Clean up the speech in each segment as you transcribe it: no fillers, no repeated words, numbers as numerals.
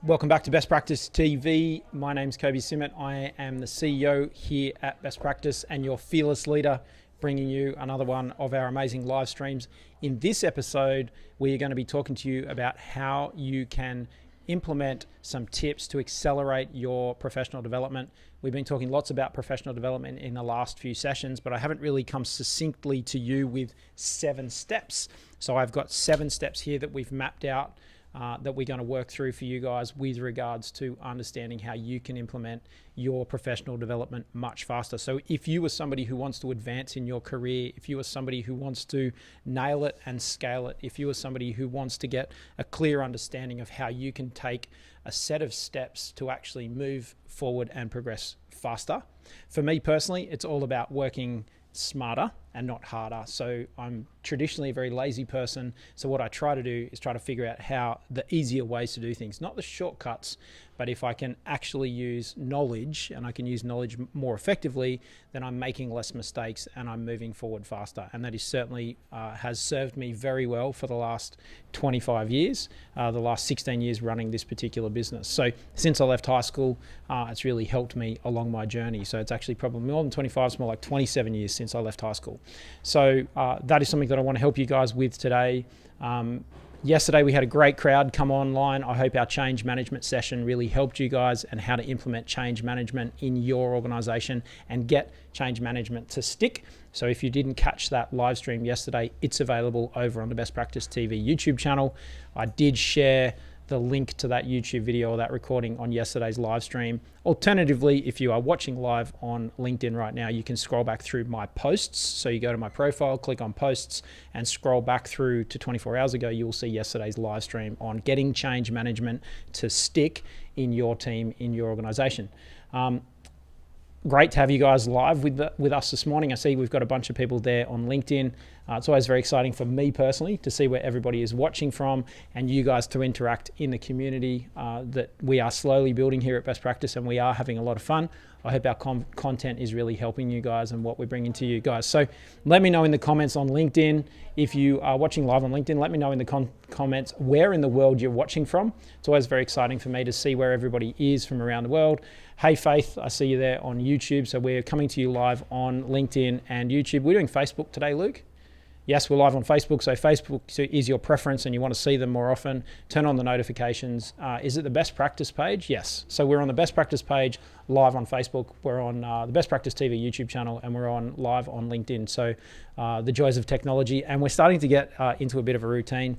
Welcome back to Best Practice TV. My name's Kobe Simmet. I am the CEO here at Best Practice and your fearless leader, bringing you another one of our amazing live streams. In this episode, we are going to be talking to you about how you can implement some tips to accelerate your professional development. We've been talking lots about professional development in the last few sessions, but I haven't really come succinctly to you with 7 steps. So I've got 7 steps here that we've mapped out that we're going to work through for you guys with regards to understanding how you can implement your professional development much faster. So if you are somebody who wants to advance in your career, if you are somebody who wants to nail it and scale it, if you are somebody who wants to get a clear understanding of how you can take a set of steps to actually move forward and progress faster. For me personally, it's all about working smarter and not harder. So I'm traditionally a very lazy person. So what I try to do is try to figure out how the easier ways to do things, not the shortcuts, but if I can actually use knowledge and I can use knowledge more effectively, then I'm making less mistakes and I'm moving forward faster. And that is certainly has served me very well for the last 25 years, the last 16 years running this particular business. So since I left high school, it's really helped me along my journey. So it's actually probably more than 25, it's more like 27 years since I left high school. So that is something that I want to help you guys with today. Yesterday we had a great crowd come online. I hope our change management session really helped you guys and how to implement change management in your organization and get change management to stick. So if you didn't catch that live stream yesterday, it's available over on the Best Practice TV YouTube channel. I did share the link to that YouTube video or that recording on yesterday's live stream. Alternatively, if you are watching live on LinkedIn right now, you can scroll back through my posts. So you go to my profile, click on posts and scroll back through to 24 hours ago. You will see yesterday's live stream on getting change management to stick in your team, in your organization. Great to have you guys live with us this morning. I see we've got a bunch of people there on LinkedIn. It's always very exciting for me personally to see where everybody is watching from and you guys to interact in the community that we are slowly building here at Best Practice, and we are having a lot of fun. I hope our content is really helping you guys and what we're bringing to you guys. So let me know in the comments on LinkedIn. If you are watching live on LinkedIn, let me know in the comments where in the world you're watching from. It's always very exciting for me to see where everybody is from around the world. Hey Faith, I see you there on YouTube. So we're coming to you live on LinkedIn and YouTube. We're doing Facebook today, Luke. Yes, we're live on Facebook. So Facebook is your preference and you want to see them more often. Turn on the notifications. Is it the Best Practice page? Yes. So we're on the Best Practice page live on Facebook. We're on the Best Practice TV YouTube channel and we're on live on LinkedIn. So the joys of technology. And we're starting to get into a bit of a routine.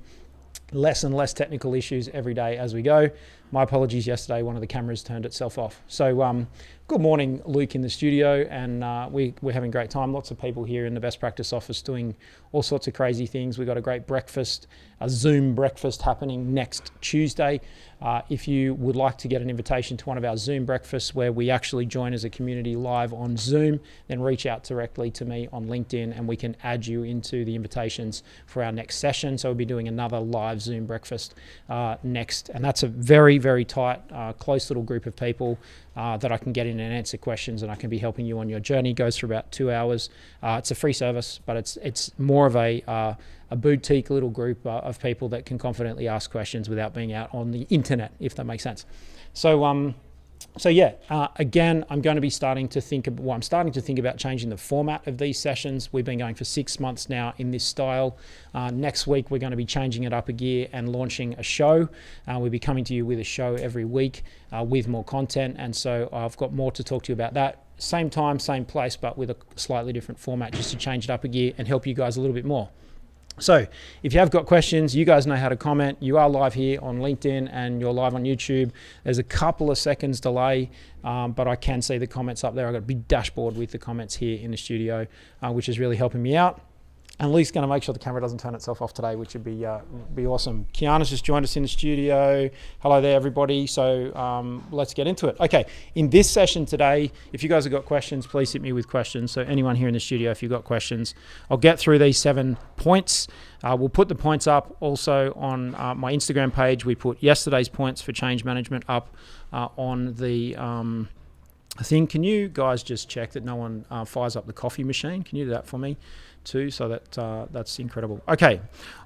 Less and less technical issues every day as we go. My apologies, yesterday one of the cameras turned itself off. So good morning, Luke in the studio, and we're having a great time. Lots of people here in the Best Practice office doing all sorts of crazy things. We've got a great breakfast, a Zoom breakfast happening next Tuesday. If you would like to get an invitation to one of our Zoom breakfasts where we actually join as a community live on Zoom, then reach out directly to me on LinkedIn and we can add you into the invitations for our next session. So we'll be doing another live Zoom breakfast next, and that's a very, very tight, close little group of people that I can get in and answer questions, and I can be helping you on your journey. It goes for about 2 hours. It's a free service, but it's more of a boutique little group of people that can confidently ask questions without being out on the internet, if that makes sense. Again, I'm going to be starting to think about changing the format of these sessions. We've been going for 6 months now in this style. Next week, we're going to be changing it up a gear and launching a show. We'll be coming to you with a show every week with more content. And so I've got more to talk to you about that. Same time, same place, but with a slightly different format just to change it up a gear and help you guys a little bit more. So if you have got questions, you guys know how to comment. You are live here on LinkedIn and you're live on YouTube. There's a couple of seconds delay, but I can see the comments up there. I've got a big dashboard with the comments here in the studio, which is really helping me out. And Lee's going to make sure the camera doesn't turn itself off today, which would be awesome. Kiana's just joined us in the studio. Hello there, everybody. So let's get into it. Okay, in this session today, if you guys have got questions, please hit me with questions. So anyone here in the studio, if you've got questions, I'll get through these 7 points. We'll put the points up also on my Instagram page. We put yesterday's points for change management up on the thing. Can you guys just check that no one fires up the coffee machine? Can you do that for me too? So that's incredible. Okay,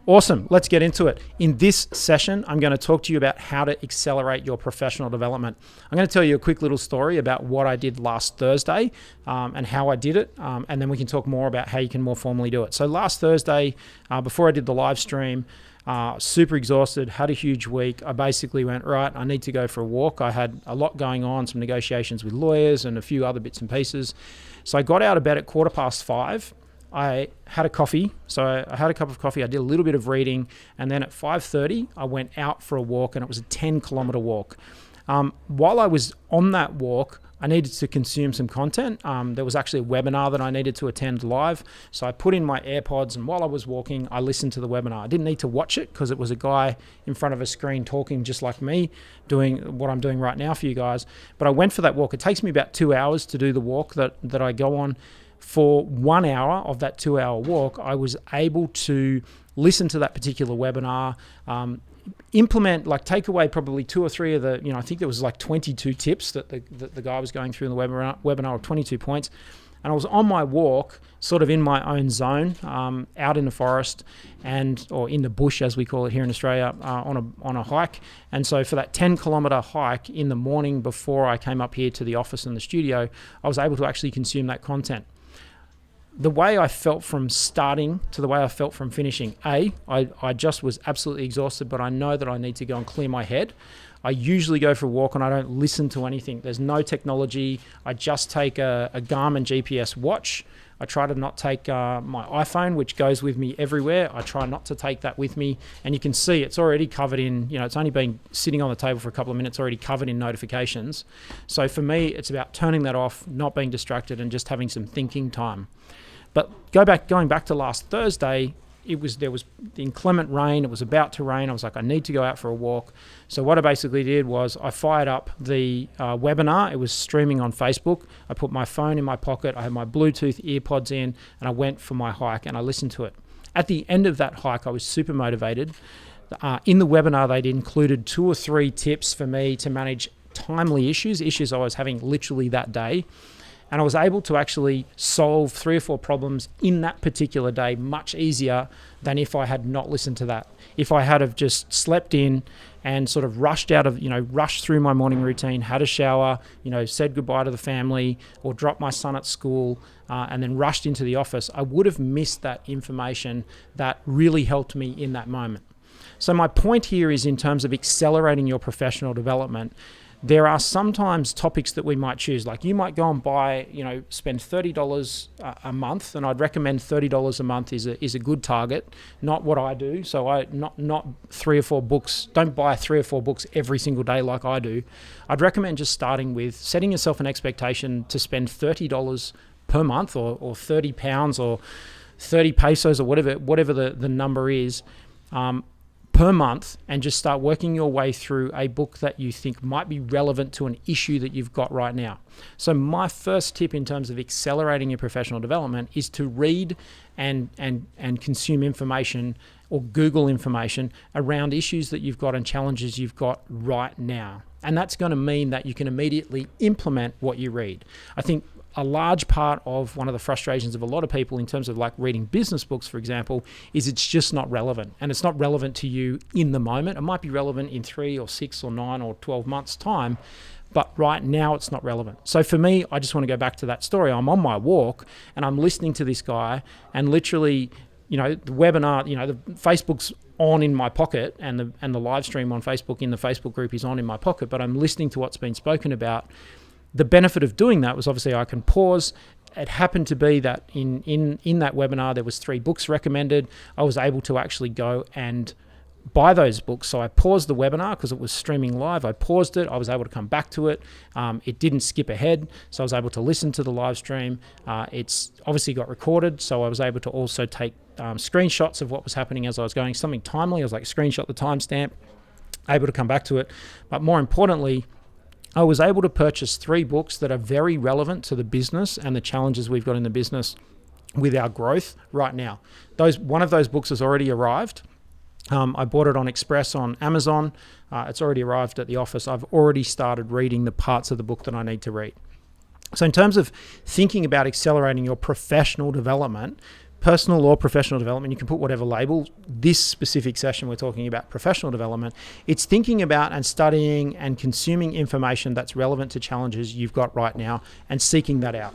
awesome. Let's get into it. In this session, I'm going to talk to you about how to accelerate your professional development. I'm going to tell you a quick little story about what I did last Thursday and how I did it, and then we can talk more about how you can more formally do it. So last Thursday, before I did the live stream, super exhausted, had a huge week. I basically went, right, I need to go for a walk. I had a lot going on, some negotiations with lawyers and a few other bits and pieces. So I got out of bed at 5:15. I had a coffee. So I had a cup of coffee. I did a little bit of reading. And then at 5:30, I went out for a walk, and it was a 10-kilometer walk. While I was on that walk, I needed to consume some content. There was actually a webinar that I needed to attend live. So I put in my AirPods, and while I was walking, I listened to the webinar. I didn't need to watch it because it was a guy in front of a screen talking just like me, doing what I'm doing right now for you guys. But I went for that walk. It takes me about 2 hours to do the walk that I go on. For 1 hour of that 2-hour walk, I was able to listen to that particular webinar, implement, take away probably 2 or 3 of the, I think there was 22 tips that the guy was going through in the webinar of 22 points. And I was on my walk, sort of in my own zone, out in the forest or in the bush, as we call it here in Australia, on a hike. And so for that 10-kilometer hike in the morning before I came up here to the office and the studio, I was able to actually consume that content. The way I felt from starting to the way I felt from finishing, I just was absolutely exhausted, but I know that I need to go and clear my head. I usually go for a walk and I don't listen to anything. There's no technology. I just take a Garmin GPS watch. I try to not take my iPhone, which goes with me everywhere. I try not to take that with me. And you can see it's already covered in, it's only been sitting on the table for a couple of minutes, already covered in notifications. So for me, it's about turning that off, not being distracted, and just having some thinking time. But going back to last Thursday, there was inclement rain. It was about to rain. I was like, I need to go out for a walk. So what I basically did was I fired up the webinar. It was streaming on Facebook. I put my phone in my pocket. I had my Bluetooth earpods in, and I went for my hike and I listened to it. At the end of that hike, I was super motivated. In the webinar, they'd included 2 or 3 tips for me to manage timely issues I was having literally that day. And I was able to actually solve 3 or 4 problems in that particular day much easier than if I had not listened to that. If I had have just slept in and sort of rushed through my morning routine, had a shower, said goodbye to the family or dropped my son at school and then rushed into the office, I would have missed that information that really helped me in that moment. So my point here is in terms of accelerating your professional development, there are sometimes topics that we might choose. Like you might go and buy, spend $30 a month, and I'd recommend $30 a month is a good target. Not what I do. So I not 3 or 4 books. Don't buy 3 or 4 books every single day like I do. I'd recommend just starting with setting yourself an expectation to spend $30 per month, or 30 pounds, or 30 pesos, or whatever the number is. Per month, and just start working your way through a book that you think might be relevant to an issue that you've got right now. So my first tip in terms of accelerating your professional development is to read and consume information or Google information around issues that you've got and challenges you've got right now. And that's going to mean that you can immediately implement what you read. I think a large part of one of the frustrations of a lot of people in terms of reading business books, for example, is it's just not relevant. And it's not relevant to you in the moment. It might be relevant in 3 or 6 or 9 or 12 months' time, but right now it's not relevant. So for me, I just want to go back to that story. I'm on my walk and I'm listening to this guy, and literally, the webinar, the Facebook's on in my pocket, and the live stream on Facebook in the Facebook group is on in my pocket, but I'm listening to what's been spoken about. The benefit of doing that was obviously I can pause. It happened to be that in that webinar, there was 3 books recommended. I was able to actually go and buy those books. So I paused the webinar because it was streaming live. I paused it. I was able to come back to it. It didn't skip ahead. So I was able to listen to the live stream. It's obviously got recorded. So I was able to also take screenshots of what was happening as I was going. Something timely. I was screenshot the timestamp, able to come back to it. But more importantly, I was able to purchase 3 books that are very relevant to the business and the challenges we've got in the business with our growth right now. One of those books has already arrived. I bought it on Express on Amazon. It's already arrived at the office. I've already started reading the parts of the book that I need to read. So in terms of thinking about accelerating your professional development, personal or professional development, you can put whatever label. This specific session, we're talking about professional development. It's thinking about and studying and consuming information that's relevant to challenges you've got right now and seeking that out.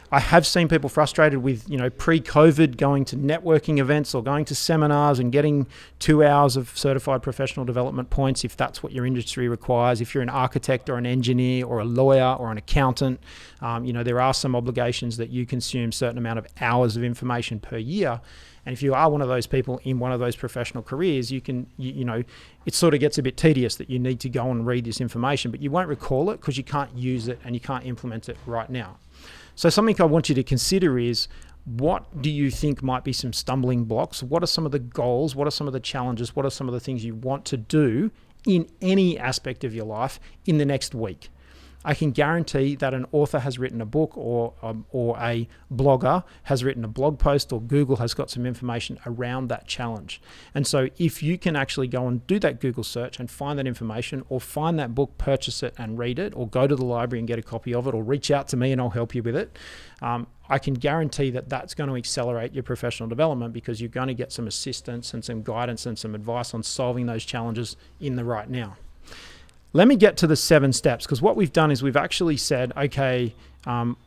I have seen people frustrated with, pre-COVID going to networking events or going to seminars and getting 2 hours of certified professional development points if that's what your industry requires. If you're an architect or an engineer or a lawyer or an accountant, there are some obligations that you consume certain amount of hours of information per year. And if you are one of those people in one of those professional careers, it sort of gets a bit tedious that you need to go and read this information, but you won't recall it because you can't use it and you can't implement it right now. So something I want you to consider is, what do you think might be some stumbling blocks? What are some of the goals? What are some of the challenges? What are some of the things you want to do in any aspect of your life in the next week? I can guarantee that an author has written a book or a blogger has written a blog post, or Google has got some information around that challenge. And so if you can actually go and do that Google search and find that information, or find that book, purchase it and read it, or go to the library and get a copy of it, or reach out to me and I'll help you with it, I can guarantee that that's going to accelerate your professional development, because you're going to get some assistance and some guidance and some advice on solving those challenges in the right now. Let me get to the 7 steps, because what we've done is we've actually said, okay,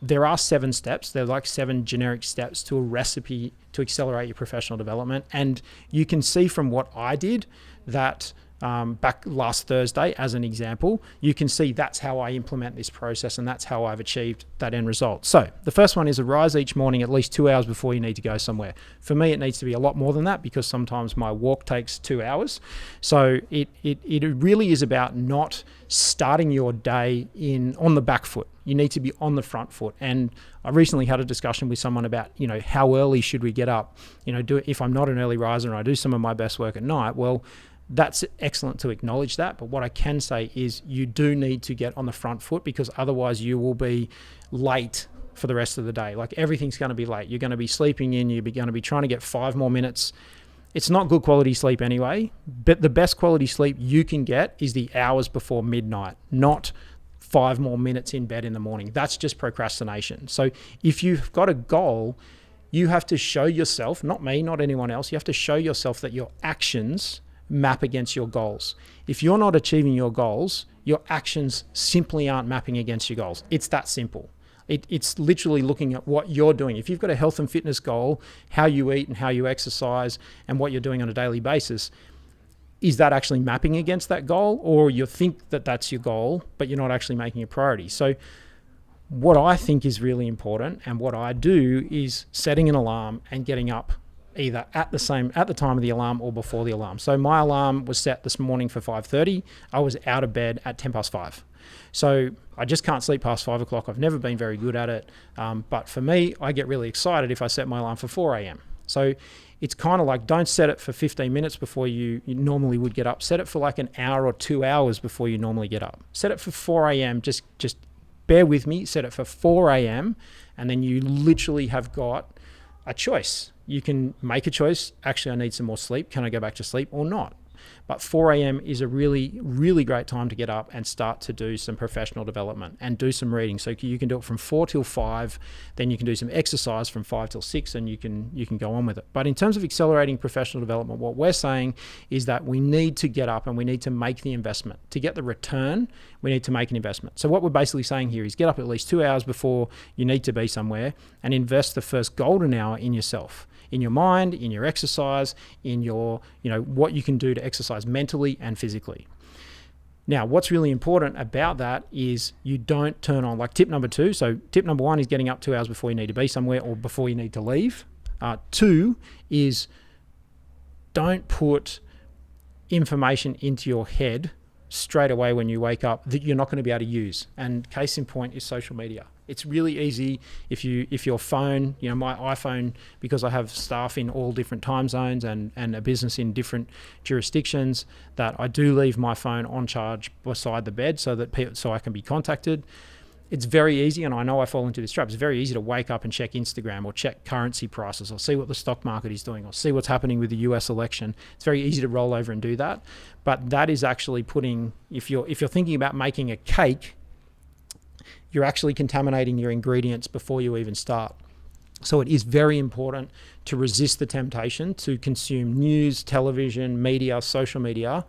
there are 7 steps. They're like 7 generic steps to a recipe to accelerate your professional development. And you can see from what I did that back last Thursday, as an example, you can see that's how I implement this process, and that's how I've achieved that end result. So the first one is arise each morning at least 2 hours before you need to go somewhere. For me, it needs to be a lot more than that, because sometimes my walk takes 2 hours. So it really is about not starting your day on the back foot. You need to be on the front foot. And I recently had a discussion with someone about, how early should we get up? If I'm not an early riser and I do some of my best work at night, well, that's excellent to acknowledge that. But what I can say is you do need to get on the front foot, because otherwise you will be late for the rest of the day. Like, everything's going to be late. You're going to be sleeping in. You're going to be trying to get 5 more minutes. It's not good quality sleep anyway, but the best quality sleep you can get is the hours before midnight, not 5 more minutes in bed in the morning. That's just procrastination. So if you've got a goal, you have to show yourself, not me, not anyone else, you have to show yourself that your actions map against your goals. If you're not achieving your goals, your actions simply aren't mapping against your goals. It's that simple. It's literally looking at what you're doing. If you've got a health and fitness goal, how you eat and how you exercise and what you're doing on a daily basis, is that actually mapping against that goal? Or you think that that's your goal, but you're not actually making a priority. So what I think is really important, and what I do, is setting an alarm and getting up either at the time of the alarm or before the alarm. So my alarm was set this morning for 5:30. I was out of bed at 5:10. So I just can't sleep past 5 o'clock. I've never been very good at it. But for me, I get really excited if I set my alarm for 4 a.m. So it's kind of like, don't set it for 15 minutes before you normally would get up. Set it for like an hour or 2 hours before you normally get up. Set it for 4 a.m. Just bear with me. Set it for 4 a.m. And then you literally have got a choice. You can make a choice. Actually, I need some more sleep. Can I go back to sleep or not? But 4 a.m. is a really, really great time to get up and start to do some professional development and do some reading. So you can do it from 4 till 5, then you can do some exercise from 5 till 6, and you can go on with it. But in terms of accelerating professional development, what we're saying is that we need to get up and we need to make the investment. To get the return, we need to make an investment. So what we're basically saying here is get up at least 2 hours before you need to be somewhere and invest the first golden hour in yourself. In your mind, in your exercise, in your, what you can do to exercise mentally and physically. Now, what's really important about that is you don't turn on, like tip number 2. So tip number 1 is getting up 2 hours before you need to be somewhere or before you need to leave. 2 is don't put information into your head straight away when you wake up that you're not going to be able to use. And case in point is social media. It's really easy if your phone, my iPhone, because I have staff in all different time zones and a business in different jurisdictions, that I do leave my phone on charge beside the bed so I can be contacted. It's very easy, and I know I fall into this trap. It's very easy to wake up and check Instagram or check currency prices or see what the stock market is doing or see what's happening with the US election. It's very easy to roll over and do that. But that is actually putting, if you're thinking about making a cake, you're actually contaminating your ingredients before you even start. So it is very important to resist the temptation to consume news, television, media, social media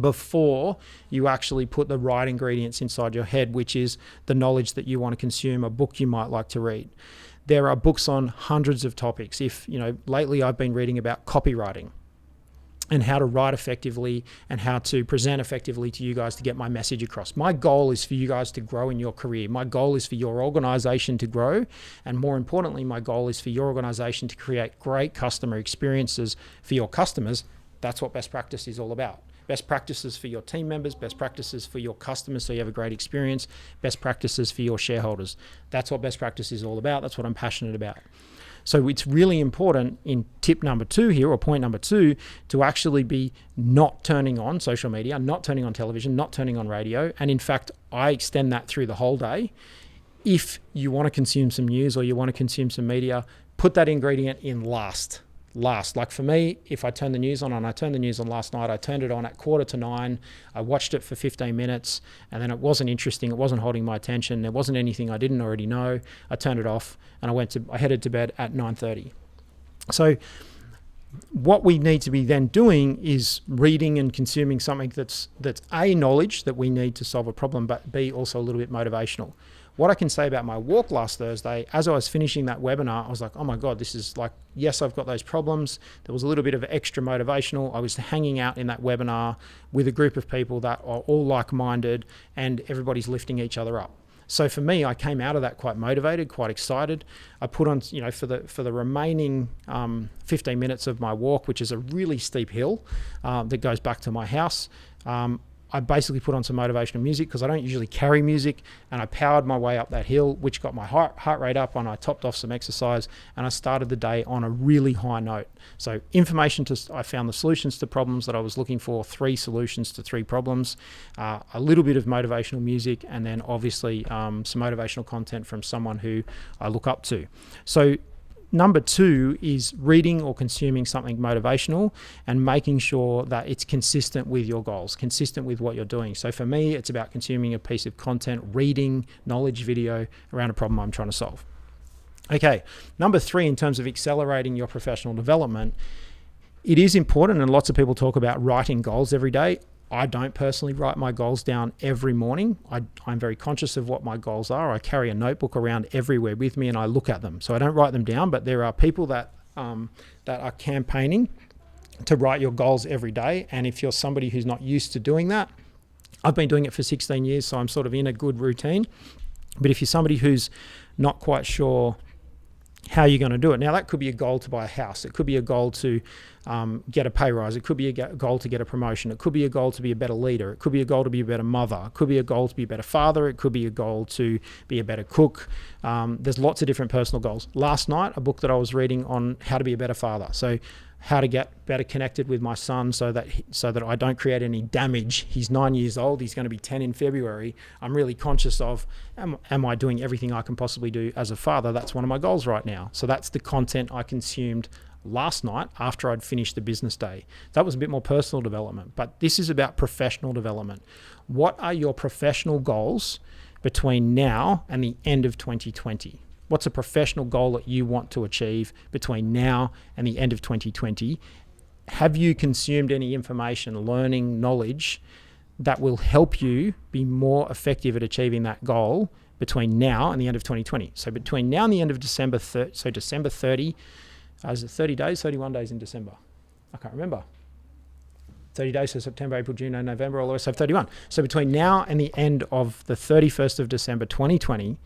before you actually put the right ingredients inside your head, which is the knowledge that you want to consume, a book you might like to read. There are books on hundreds of topics. Lately I've been reading about copywriting and how to write effectively and how to present effectively to you guys to get my message across. My goal is for you guys to grow in your career. My goal is for your organization to grow. And more importantly, my goal is for your organization to create great customer experiences for your customers. That's what best practice is all about. Best practices for your team members, best practices for your customers so you have a great experience, best practices for your shareholders. That's what best practice is all about. That's what I'm passionate about. So it's really important in tip number 2 here, or point number 2, to actually be not turning on social media, not turning on television, not turning on radio. And in fact, I extend that through the whole day. If you want to consume some news or you want to consume some media, put that ingredient in last. Like for me, if I turn the news on, and I turned the news on last night, I turned it on at 8:45. I watched it for 15 minutes and then it wasn't interesting. It wasn't holding my attention. There wasn't anything I didn't already know. I turned it off and I headed to bed at 9:30. So what we need to be then doing is reading and consuming something that's A, knowledge that we need to solve a problem, but B, also a little bit motivational. What I can say about my walk last Thursday, as I was finishing that webinar, I was like, oh my God, this is like, yes, I've got those problems. There was a little bit of extra motivational. I was hanging out in that webinar with a group of people that are all like-minded and everybody's lifting each other up. So for me, I came out of that quite motivated, quite excited. I put on, for the remaining 15 minutes of my walk, which is a really steep hill that goes back to my house, I basically put on some motivational music because I don't usually carry music, and I powered my way up that hill, which got my heart rate up, and I topped off some exercise, and I started the day on a really high note. So I found the solutions to problems that I was looking for, 3 solutions to 3 problems, a little bit of motivational music, and then obviously some motivational content from someone who I look up to. So number 2 is reading or consuming something motivational and making sure that it's consistent with your goals, consistent with what you're doing. So for me, it's about consuming a piece of content, reading, knowledge video around a problem I'm trying to solve. Okay, number 3, in terms of accelerating your professional development, it is important, and lots of people talk about writing goals every day. I don't personally write my goals down every morning. I'm very conscious of what my goals are. I carry a notebook around everywhere with me and I look at them. So I don't write them down, but there are people that are campaigning to write your goals every day. And if you're somebody who's not used to doing that, I've been doing it for 16 years, so I'm sort of in a good routine. But if you're somebody who's not quite sure how you're going to do it. Now, that could be a goal to buy a house. It could be a goal to get a pay rise. It could be a goal to get a promotion. It could be a goal to be a better leader. It could be a goal to be a better mother. It could be a goal to be a better father. It could be a goal to be a better cook. There's lots of different personal goals. Last night, a book that I was reading on how to be a better father. So how to get better connected with my son so that I don't create any damage. He's 9 years old. He's going to be 10 in February. I'm really conscious of, am I doing everything I can possibly do as a father? That's one of my goals right now. So that's the content I consumed last night after I'd finished the business day. That was a bit more personal development, but this is about professional development. What are your professional goals between now and the end of 2020? What's a professional goal that you want to achieve between now and the end of 2020? Have you consumed any information, learning, knowledge that will help you be more effective at achieving that goal between now and the end of 2020? So between now and the end of December 30, is it 30 days, 31 days in December? I can't remember. 30 days, so September, April, June, and November, all the way to 31. So between now and the end of the 31st of December 2020,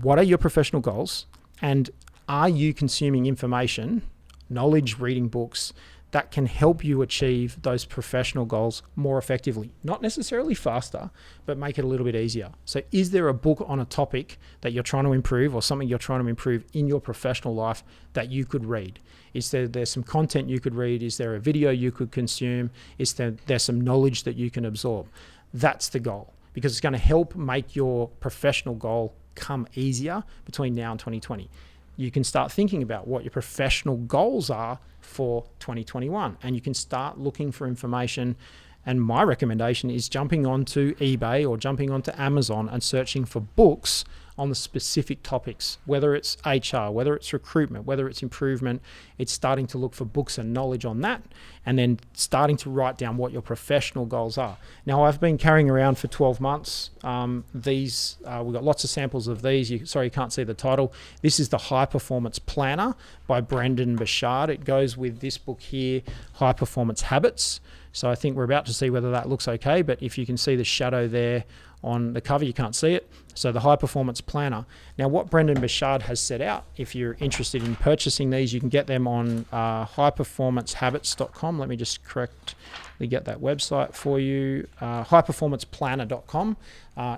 what are your professional goals, and are you consuming information, knowledge, reading books that can help you achieve those professional goals more effectively? Not necessarily faster, but make it a little bit easier. So is there a book on a topic that you're trying to improve, or something you're trying to improve in your professional life that you could read? Is there's some content you could read? Is there a video you could consume? Is there's some knowledge that you can absorb? That's the goal, because it's going to help make your professional goal come easier between now and 2020. You can start thinking about what your professional goals are for 2021, and you can start looking for information And my recommendation is jumping onto eBay or jumping onto Amazon and searching for books on the specific topics, whether it's HR, whether it's recruitment, whether it's improvement. It's starting to look for books and knowledge on that, and then starting to write down what your professional goals are. Now, I've been carrying around for 12 months. We've got lots of samples of these. You can't see the title. This is the High Performance Planner by Brendon Burchard. It goes with this book here, High Performance Habits. So I think we're about to see whether that looks okay, but if you can see the shadow there on the cover, you can't see it. So the High Performance Planner. Now, what Brendon Burchard has set out, if you're interested in purchasing these, you can get them on highperformancehabits.com. Let me just correctly get that website for you. Highperformanceplanner.com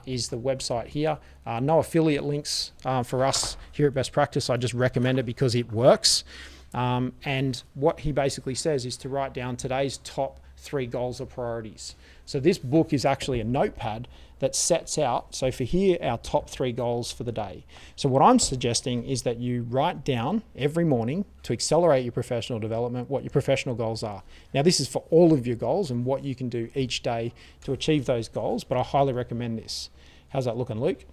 is the website here. No affiliate links for us here at Best Practice. I just recommend it because it works. And what he basically says is to write down today's top 3 goals or priorities. So this book is actually a notepad that sets out, so for here, our top 3 goals for the day. So what I'm suggesting is that you write down every morning to accelerate your professional development what your professional goals are. Now, this is for all of your goals and what you can do each day to achieve those goals, but I highly recommend this. How's that looking, Luke?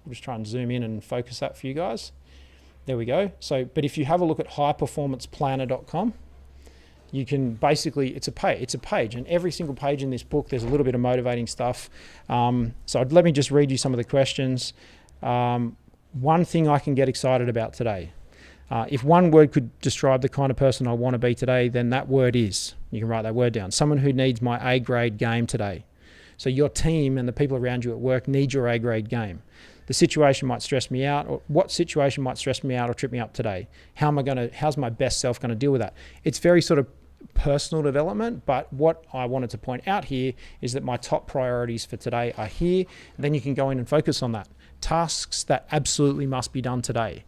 I'll just try and zoom in and focus that for you guys. There we go. So, but if you have a look at highperformanceplanner.com, you can basically, it's a page, and every single page in this book, there's a little bit of motivating stuff. So let me just read you some of the questions. One thing I can get excited about today. If one word could describe the kind of person I want to be today, then that word is, you can write that word down, someone who needs my A-grade game today. So your team and the people around you at work need your A-grade game. The situation might stress me out, or what situation might stress me out or trip me up today? How's my best self going to deal with that? It's very sort of personal development, but what I wanted to point out here is that my top priorities for today are here. Then you can go in and focus on that. Tasks that absolutely must be done today.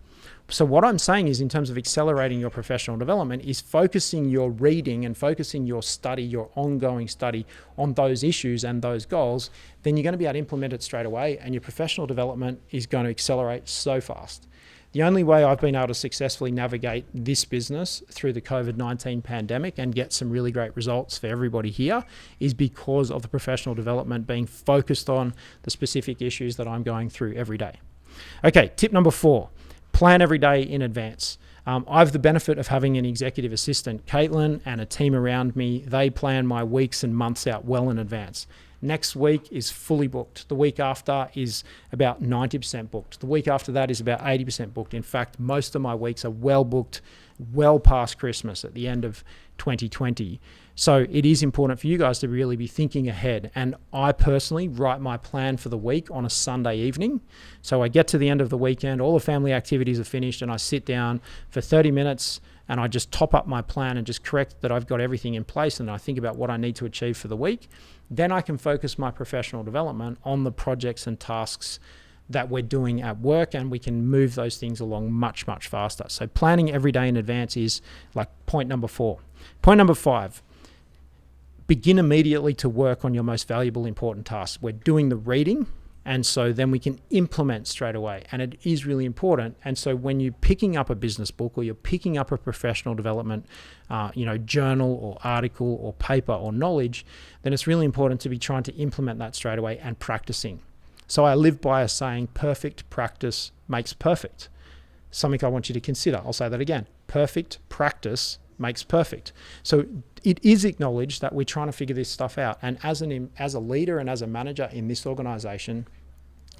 So what I'm saying is, in terms of accelerating your professional development, is focusing your reading and focusing your study, your ongoing study on those issues and those goals. Then you're going to be able to implement it straight away, and your professional development is going to accelerate so fast. The only way I've been able to successfully navigate this business through the COVID-19 pandemic and get some really great results for everybody here is because of the professional development being focused on the specific issues that I'm going through every day. Okay, tip number 4. Plan every day in advance. I have the benefit of having an executive assistant, Caitlin, and a team around me. They plan my weeks and months out well in advance. Next week is fully booked. The week after is about 90% booked. The week after that is about 80% booked. In fact, most of my weeks are well booked, well past Christmas at the end of 2020. So it is important for you guys to really be thinking ahead. And I personally write my plan for the week on a Sunday evening. So I get to the end of the weekend, all the family activities are finished, and I sit down for 30 minutes and I just top up my plan and just correct that I've got everything in place, and I think about what I need to achieve for the week. Then I can focus my professional development on the projects and tasks that we're doing at work, and we can move those things along much, much faster. So planning every day in advance is like point number 4. Point number 5, begin immediately to work on your most valuable, important tasks. We're doing the reading, and so then we can implement straight away, and it is really important. And so when you're picking up a business book or you're picking up a professional development journal or article or paper or knowledge, then it's really important to be trying to implement that straight away and practicing. So I live by a saying, perfect practice makes perfect. Something I want you to consider. I'll say that again. Perfect practice makes perfect. So it is acknowledged that we're trying to figure this stuff out. And as a leader and as a manager in this organization,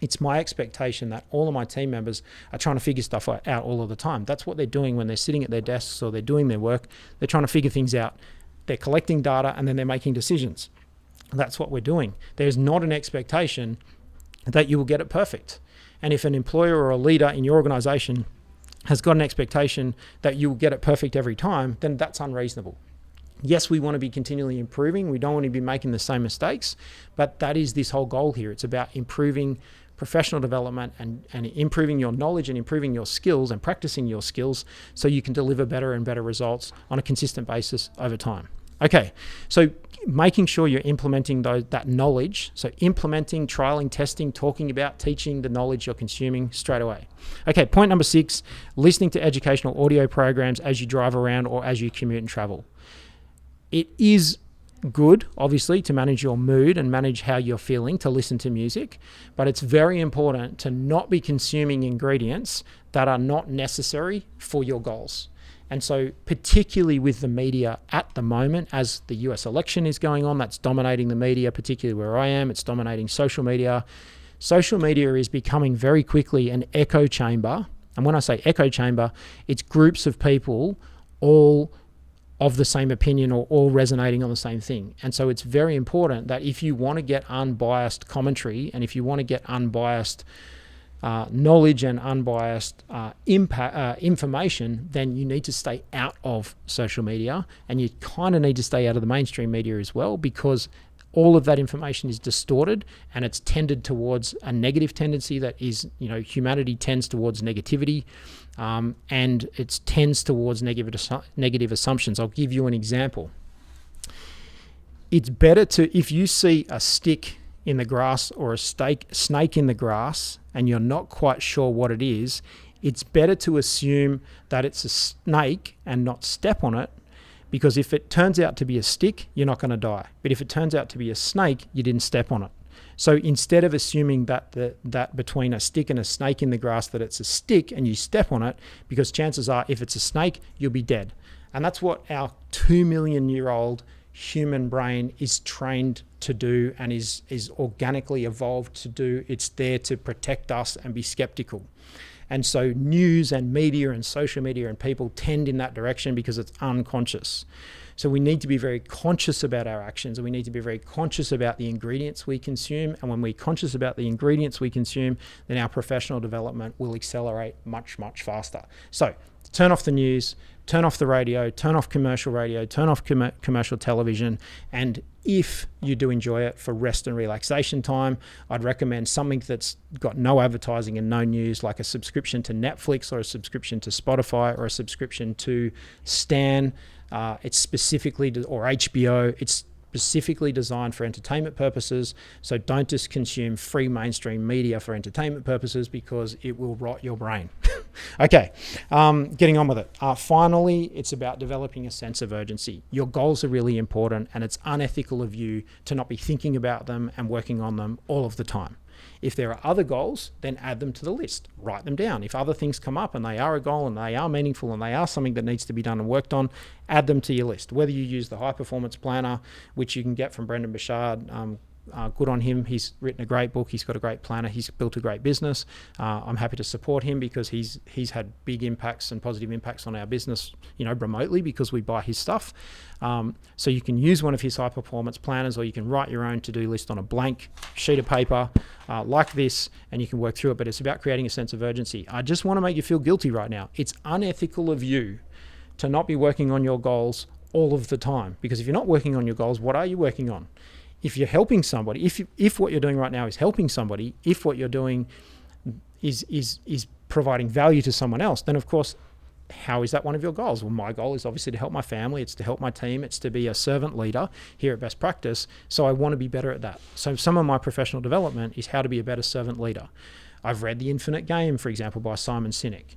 it's my expectation that all of my team members are trying to figure stuff out all of the time. That's what they're doing when they're sitting at their desks or they're doing their work. They're trying to figure things out. They're collecting data and then they're making decisions. That's what we're doing. There's not an expectation that you will get it perfect. And if an employer or a leader in your organization has got an expectation that you will get it perfect every time, then that's unreasonable. Yes, we want to be continually improving. We don't want to be making the same mistakes, but that is this whole goal here. It's about improving professional development and improving your knowledge and improving your skills and practicing your skills so you can deliver better and better results on a consistent basis over time. Okay, so making sure you're implementing that knowledge, so implementing, trialing, testing, talking about, teaching the knowledge you're consuming straight away. Okay, point number 6, listening to educational audio programs as you drive around or as you commute and travel. It is good, obviously, to manage your mood and manage how you're feeling, to listen to music, but it's very important to not be consuming ingredients that are not necessary for your goals. And so particularly with the media at the moment, as the US election is going on, that's dominating the media, particularly where I am, it's dominating social media. Social media is becoming very quickly an echo chamber. And when I say echo chamber, it's groups of people all of the same opinion or all resonating on the same thing. And so it's very important that if you want to get unbiased commentary and if you want to get unbiased knowledge and unbiased information, then you need to stay out of social media, and you kind of need to stay out of the mainstream media as well, because all of that information is distorted and it's tended towards a negative tendency that is, humanity tends towards negativity, and it tends towards negative assumptions. I'll give you an example. It's better to, if you see a stick in the grass or a snake in the grass and you're not quite sure what it is, it's better to assume that it's a snake and not step on it, because if it turns out to be a stick, you're not going to die. But if it turns out to be a snake, you didn't step on it. So instead of assuming that that between a stick and a snake in the grass that it's a stick and you step on it, because chances are if it's a snake, you'll be dead. And that's what our 2 million year old human brain is trained to do and is organically evolved to do. It's there to protect us and be skeptical. And so news and media and social media and people tend in that direction because it's unconscious. So we need to be very conscious about our actions, and we need to be very conscious about the ingredients we consume. And when we're conscious about the ingredients we consume, then our professional development will accelerate much, much faster. So turn off the news, turn off the radio, turn off commercial radio, turn off commercial television. And if you do enjoy it for rest and relaxation time, I'd recommend something that's got no advertising and no news, like a subscription to Netflix or a subscription to Spotify or a subscription to Stan. It's specifically, or HBO, it's specifically designed for entertainment purposes. So don't just consume free mainstream media for entertainment purposes, because it will rot your brain. Okay, getting on with it. Finally, it's about developing a sense of urgency. Your goals are really important, and it's unethical of you to not be thinking about them and working on them all of the time. If there are other goals, then add them to the list. Write them down. If other things come up and they are a goal and they are meaningful and they are something that needs to be done and worked on, add them to your list. Whether you use the High Performance Planner, which you can get from Brendan Burchard, good on him. He's written a great book. He's got a great planner. He's built a great business. I'm happy to support him because he's had big impacts and positive impacts on our business, remotely, because we buy his stuff. So you can use one of his high performance planners, or you can write your own to-do list on a blank sheet of paper like this, and you can work through it. But it's about creating a sense of urgency. I just want to make you feel guilty right now. It's unethical of you to not be working on your goals all of the time, because if you're not working on your goals, what are you working on? If you're helping somebody, if what you're doing right now is helping somebody, if what you're doing is providing value to someone else, then of course, how is that one of your goals? Well, my goal is obviously to help my family. It's to help my team. It's to be a servant leader here at Best Practice. So I want to be better at that. So some of my professional development is how to be a better servant leader. I've read The Infinite Game, for example, by Simon Sinek.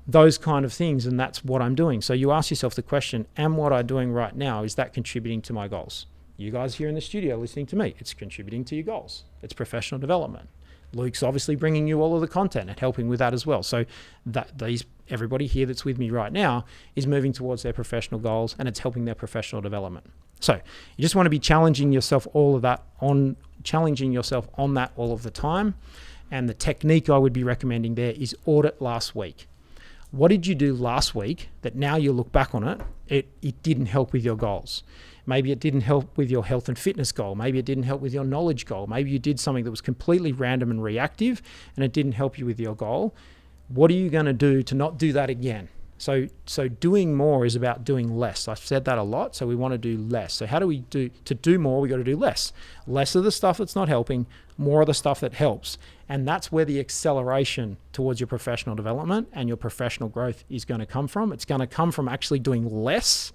Those kind of things, and that's what I'm doing. So you ask yourself the question, am what I'm doing right now, is that contributing to my goals? You guys here in the studio listening to me, it's contributing to your goals. It's professional development. Luke's obviously bringing you all of the content and helping with that as well. So everybody here that's with me right now is moving towards their professional goals, and it's helping their professional development. So you just want to be challenging yourself on that all of the time. And the technique I would be recommending there is audit last week. What did you do last week that now you look back on it didn't help with your goals? Maybe it didn't help with your health and fitness goal. Maybe it didn't help with your knowledge goal. Maybe you did something that was completely random and reactive and it didn't help you with your goal. What are you going to do to not do that again? So doing more is about doing less. I've said that a lot. So we want to do less. So how do we do to do more? We got to do less. Less of the stuff that's not helping, more of the stuff that helps. And that's where the acceleration towards your professional development and your professional growth is going to come from. It's going to come from actually doing less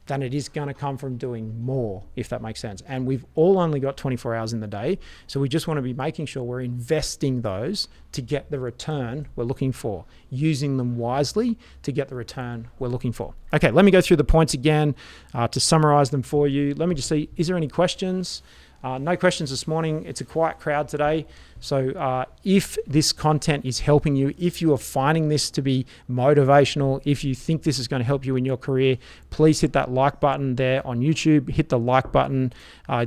than it is going to come from doing more, if that makes sense. And we've all only got 24 hours in the day. So we just want to be making sure we're investing those to get the return we're looking for, using them wisely to get the return we're looking for. Okay, let me go through the points again to summarize them for you. Let me just see, is there any questions? No questions this morning. It's a quiet crowd today. So if this content is helping you, if you are finding this to be motivational, if you think this is going to help you in your career, please hit that like button there on YouTube. Hit the like button.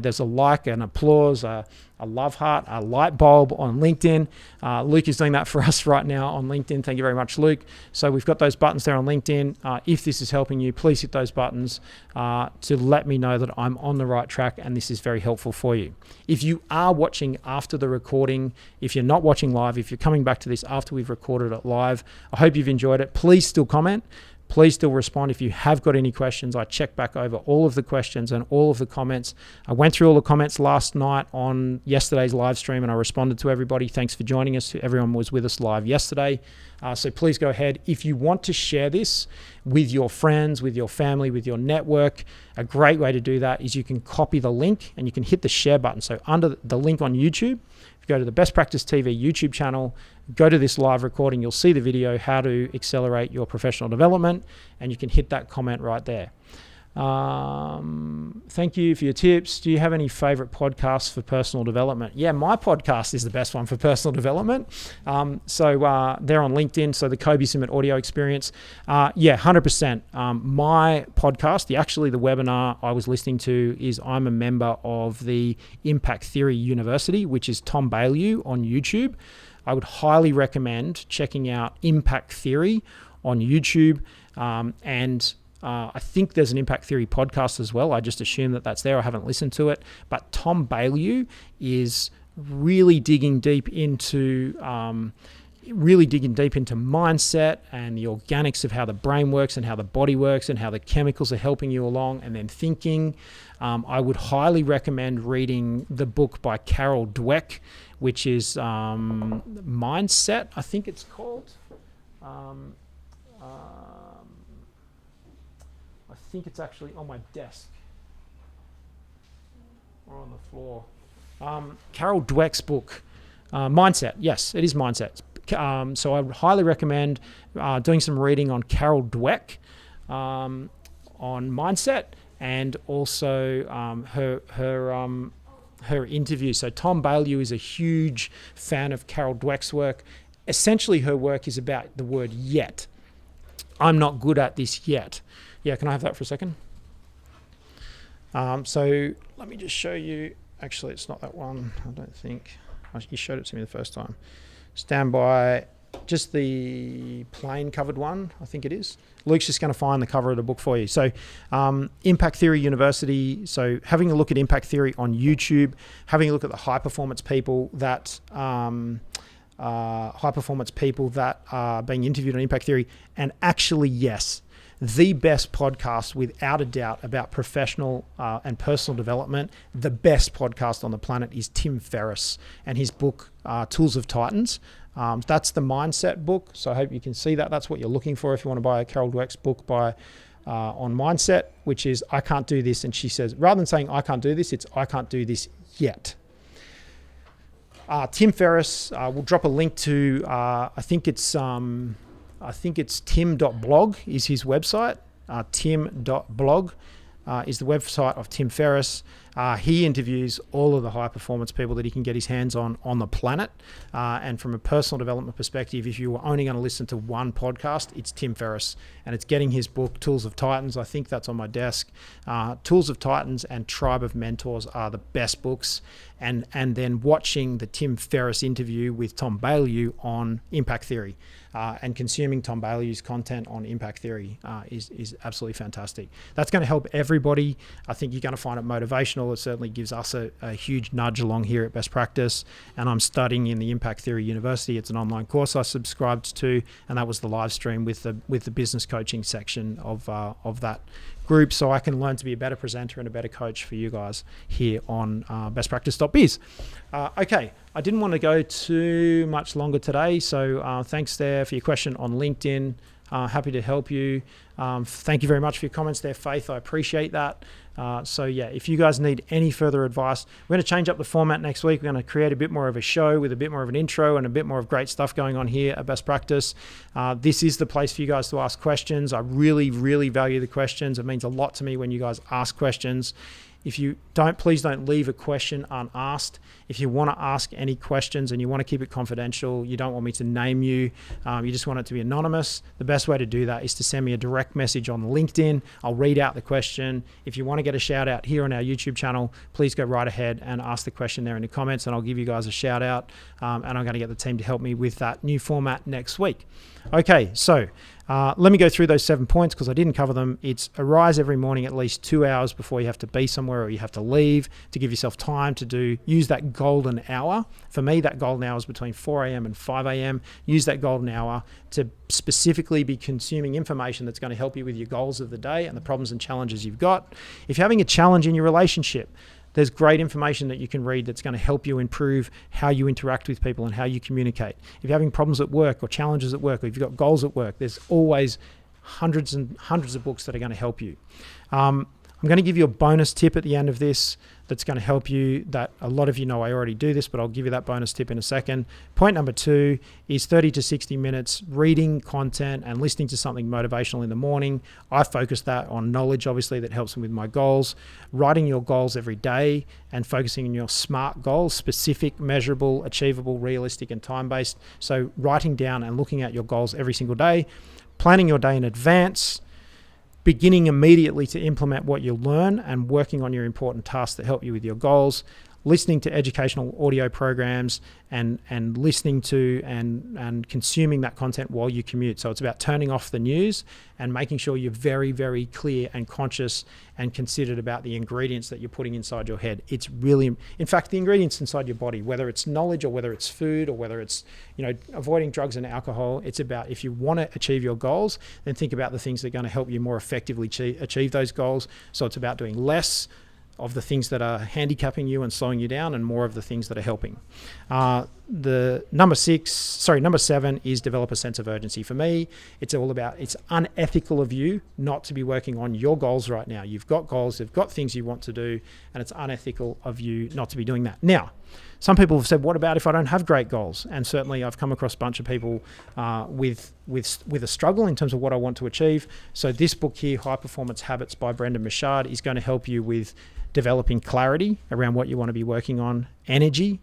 There's a like, an applause, a love heart, a light bulb on LinkedIn. Luke is doing that for us right now on LinkedIn. Thank you very much, Luke. So we've got those buttons there on LinkedIn. If this is helping you, please hit those buttons to let me know that I'm on the right track and this is very helpful for you. If you are watching after the recording, if you're not watching live, if you're coming back to this after we've recorded it live, I hope you've enjoyed it. Please still comment. Please still respond if you have got any questions. I check back over all of the questions and all of the comments. I went through all the comments last night on yesterday's live stream and I responded to everybody. Thanks for joining us. Everyone was with us live yesterday. So please go ahead. If you want to share this with your friends, with your family, with your network, a great way to do that is you can copy the link and you can hit the share button. So under the link on YouTube, if you go to the Best Practice TV YouTube channel, go to this live recording, you'll see the video, how to accelerate your professional development, and you can hit that comment right there. Thank you for your tips. Do you have any favorite podcasts for personal development? Yeah, my podcast is the best one for personal development. So they're on LinkedIn. So the Kobe Simmet Audio Experience. Yeah, 100%. My podcast, the webinar I was listening to is I'm a member of the Impact Theory University, which is Tom Bailey on YouTube. I would highly recommend checking out Impact Theory on YouTube. I think there's an Impact Theory podcast as well. I just assume that that's there. I haven't listened to it. But Tom Bailey is really digging deep into mindset and the organics of how the brain works and how the body works and how the chemicals are helping you along, and then thinking. I would highly recommend reading the book by Carol Dweck, which is Mindset, I think it's called. I think it's actually on my desk or on the floor. Carol Dweck's book, Mindset. Yes, it is Mindset. So I would highly recommend doing some reading on Carol Dweck on Mindset, and also her interview. So Tom Bailey is a huge fan of Carol Dweck's work. Essentially, her work is about the word yet. I'm not good at this yet. Yeah, can I have that for a second? So let me just show you. Actually, it's not that one, I don't think. You showed it to me the first time. Stand by. Just the plain covered one, I think it is. Luke's just going to find the cover of the book for you. So Impact Theory University. So having a look at Impact Theory on YouTube, having a look at the high performance people that are being interviewed on Impact Theory. And actually, yes, the best podcast without a doubt about professional and personal development, the best podcast on the planet is Tim Ferriss and his book, Tools of Titans. That's the mindset book. So I hope you can see that. That's what you're looking for if you want to buy a Carol Dweck's book on mindset, which is I can't do this. And she says, rather than saying I can't do this, it's I can't do this yet. Tim Ferriss, we'll drop a link to, I think it's tim.blog is his website. Tim.blog is the website of Tim Ferriss. He interviews all of the high performance people that he can get his hands on the planet. And from a personal development perspective, if you were only going to listen to one podcast, it's Tim Ferriss. And it's getting his book, Tools of Titans. I think that's on my desk. Tools of Titans and Tribe of Mentors are the best books. And then watching the Tim Ferriss interview with Tom Bailey on Impact Theory. And consuming Tom Bailey's content on Impact Theory is absolutely fantastic. That's going to help everybody. I think you're going to find it motivational. It certainly gives us a huge nudge along here at Best Practice. And I'm studying in the Impact Theory University. It's an online course I subscribed to, and that was the live stream with the business coaching section of that group, so I can learn to be a better presenter and a better coach for you guys here on bestpractice.biz. Okay, I didn't want to go too much longer today, so thanks there for your question on LinkedIn. Happy to help you. Thank you very much for your comments there, Faith. I appreciate that. So yeah, if you guys need any further advice, we're going to change up the format next week. We're going to create a bit more of a show with a bit more of an intro and a bit more of great stuff going on here at Best Practice. This is the place for you guys to ask questions. I really, really value the questions. It means a lot to me when you guys ask questions. If you don't, please don't leave a question unasked. If you want to ask any questions and you want to keep it confidential, you don't want me to name you, you just want it to be anonymous, the best way to do that is to send me a direct message on LinkedIn. I'll read out the question. If you want to get a shout out here on our YouTube channel, please go right ahead and ask the question there in the comments and I'll give you guys a shout out. And I'm going to get the team to help me with that new format next week. Okay, so let me go through those 7 points because I didn't cover them. It's arise every morning at least 2 hours before you have to be somewhere or you have to leave, to give yourself time to use that golden hour. For me, that golden hour is between 4 a.m. and 5 a.m. Use that golden hour to specifically be consuming information that's going to help you with your goals of the day and the problems and challenges you've got. If you're having a challenge in your relationship, there's great information that you can read that's going to help you improve how you interact with people and how you communicate. If you're having problems at work or challenges at work, or if you've got goals at work, there's always hundreds and hundreds of books that are going to help you. I'm going to give you a bonus tip at the end of this that's going to help you, that a lot of you know I already do this, but I'll give you that bonus tip in a second. Point number 2 is 30 to 60 minutes reading content and listening to something motivational in the morning. I focus that on knowledge, obviously, that helps me with my goals. Writing your goals every day and focusing on your SMART goals, specific, measurable, achievable, realistic, and time-based. So writing down and looking at your goals every single day, planning your day in advance, beginning immediately to implement what you learn and working on your important tasks that help you with your goals, listening to educational audio programs and listening to and consuming that content while you commute. So it's about turning off the news and making sure you're very, very clear and conscious and considered about the ingredients that you're putting inside your head. It's really, in fact, the ingredients inside your body, whether it's knowledge or whether it's food or whether it's, avoiding drugs and alcohol, it's about, if you want to achieve your goals, then think about the things that are going to help you more effectively achieve those goals. So it's about doing less of the things that are handicapping you and slowing you down and more of the things that are helping. Number 7 is develop a sense of urgency. For me, it's all about, it's unethical of you not to be working on your goals right now. You've got goals, you've got things you want to do, and it's unethical of you not to be doing that. Now, some people have said, what about if I don't have great goals? And certainly I've come across a bunch of people with a struggle in terms of what I want to achieve. So this book here, High Performance Habits by Brendon Burchard, is going to help you with developing clarity around what you want to be working on, energy,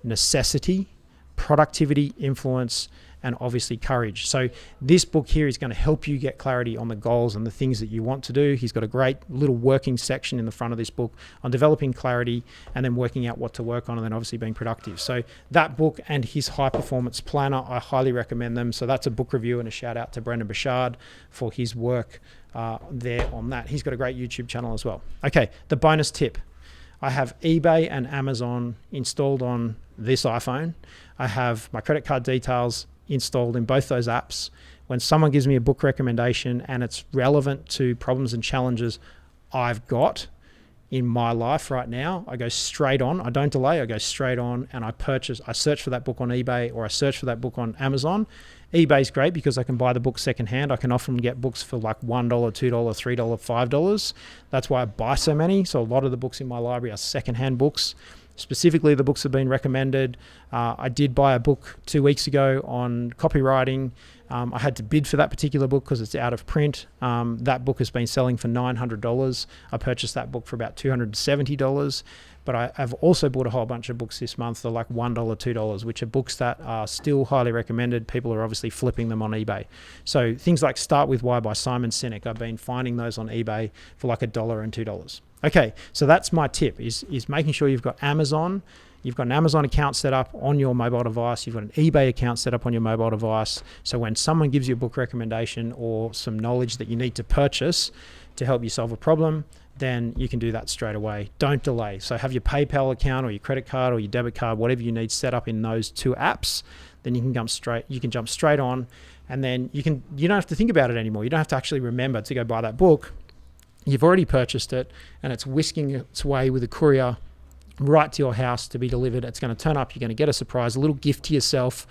necessity, productivity, influence, and obviously courage. So this book here is going to help you get clarity on the goals and the things that you want to do. He's got a great little working section in the front of this book on developing clarity and then working out what to work on and then obviously being productive. So that book and his high performance planner, I highly recommend them. So that's a book review and a shout out to Brendon Burchard for his work there on that. He's got a great YouTube channel as well. Okay, the bonus tip. I have eBay and Amazon installed on this iPhone. I have my credit card details installed in both those apps. When someone gives me a book recommendation and it's relevant to problems and challenges I've got in my life right now, I go straight on. I don't delay. I go straight on and I search for that book on eBay or I search for that book on Amazon. eBay's great because I can buy the book secondhand. I can often get books for like $1, $2, $3, $5. That's why I buy so many. So a lot of the books in my library are secondhand books. Specifically, the books have been recommended. I did buy a book 2 weeks ago on copywriting. I had to bid for that particular book because it's out of print. That book has been selling for $900. I purchased that book for about $270. But I have also bought a whole bunch of books this month. They're like $1, $2, which are books that are still highly recommended. People are obviously flipping them on eBay. So things like Start With Why by Simon Sinek, I've been finding those on eBay for like $1 and $2. Okay, so that's my tip, is making sure you've got Amazon. You've got an Amazon account set up on your mobile device. You've got an eBay account set up on your mobile device. So when someone gives you a book recommendation or some knowledge that you need to purchase to help you solve a problem, then you can do that straight away. Don't delay. So have your PayPal account or your credit card or your debit card, whatever you need set up in those two apps. Then you can jump straight on, and then you don't have to think about it anymore. You don't have to actually remember to go buy that book. You've already purchased it and it's whisking its way with a courier right to your house to be delivered. It's going to turn up. You're going to get a surprise, a little gift to yourself.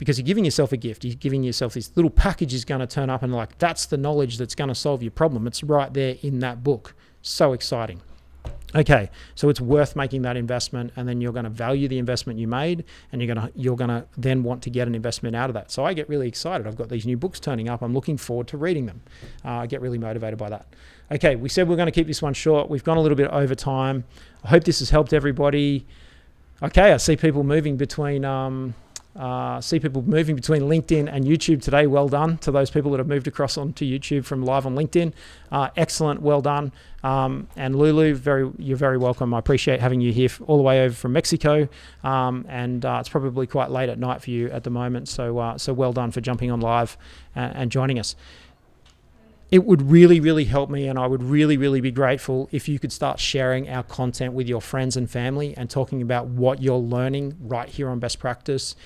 because you're giving yourself a gift. You're giving yourself this little package is going to turn up and like, that's the knowledge that's going to solve your problem. It's right there in that book. So exciting. Okay, so it's worth making that investment, and then you're going to value the investment you made, and you're going to then want to get an investment out of that. So I get really excited. I've got these new books turning up. I'm looking forward to reading them. I get really motivated by that. Okay, we said we're going to keep this one short. We've gone a little bit over time. I hope this has helped everybody. Okay, I see people moving between LinkedIn and YouTube today. Well done to those people that have moved across onto YouTube from live on LinkedIn. Excellent, well done. And Lulu, you're very welcome. I appreciate having you here all the way over from Mexico. And it's probably quite late at night for you at the moment. So well done for jumping on live and joining us. It would really, really help me, and I would really, really be grateful if you could start sharing our content with your friends and family and talking about what you're learning right here on Best Practice.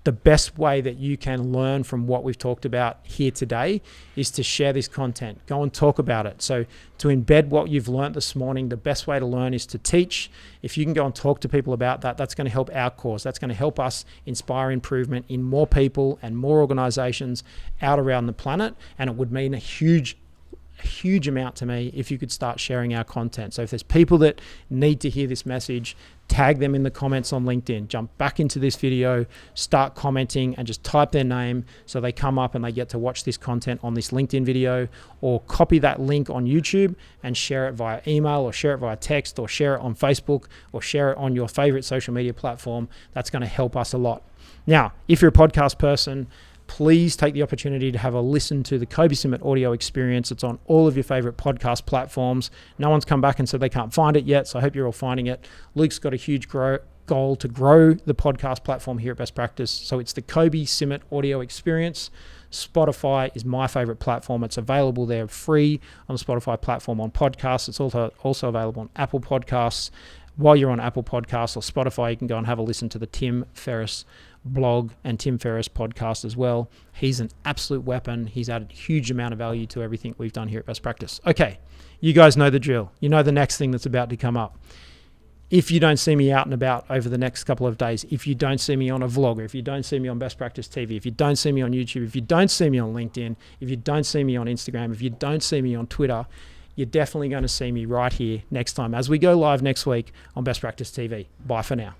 The best way that you can learn from what we've talked about here today is to share this content. Go and talk about it. So to embed what you've learned this morning, the best way to learn is to teach. If you can go and talk to people about that, that's going to help our cause. That's going to help us inspire improvement in more people and more organizations out around the planet. And it would mean a huge amount to me if you could start sharing our content. So if there's people that need to hear this message, tag them in the comments on LinkedIn, jump back into this video, start commenting, and just type their name so they come up and they get to watch this content on this LinkedIn video, or copy that link on YouTube and share it via email, or share it via text, or share it on Facebook, or share it on your favorite social media platform. That's going to help us a lot. Now, if you're a podcast person, please take the opportunity to have a listen to the Kobe Simmet audio experience. It's on all of your favorite podcast platforms. No one's come back and said they can't find it yet, so I hope you're all finding it. Luke's got a huge goal to grow the podcast platform here at Best Practice. So it's the Kobe Simmet audio experience. Spotify is my favorite platform. It's available there free on the Spotify platform on podcasts. It's also available on Apple Podcasts. While you're on Apple Podcasts or Spotify, you can go and have a listen to the Tim Ferriss blog and Tim Ferriss podcast as well. He's an absolute weapon. He's added a huge amount of value to everything we've done here at Best Practice. Okay, you guys know the drill. You know the next thing that's about to come up. If you don't see me out and about over the next couple of days, if you don't see me on a vlog, or if you don't see me on Best Practice TV, if you don't see me on YouTube, if you don't see me on LinkedIn, if you don't see me on Instagram, if you don't see me on Twitter, you're definitely going to see me right here next time as we go live next week on Best Practice TV. Bye for now.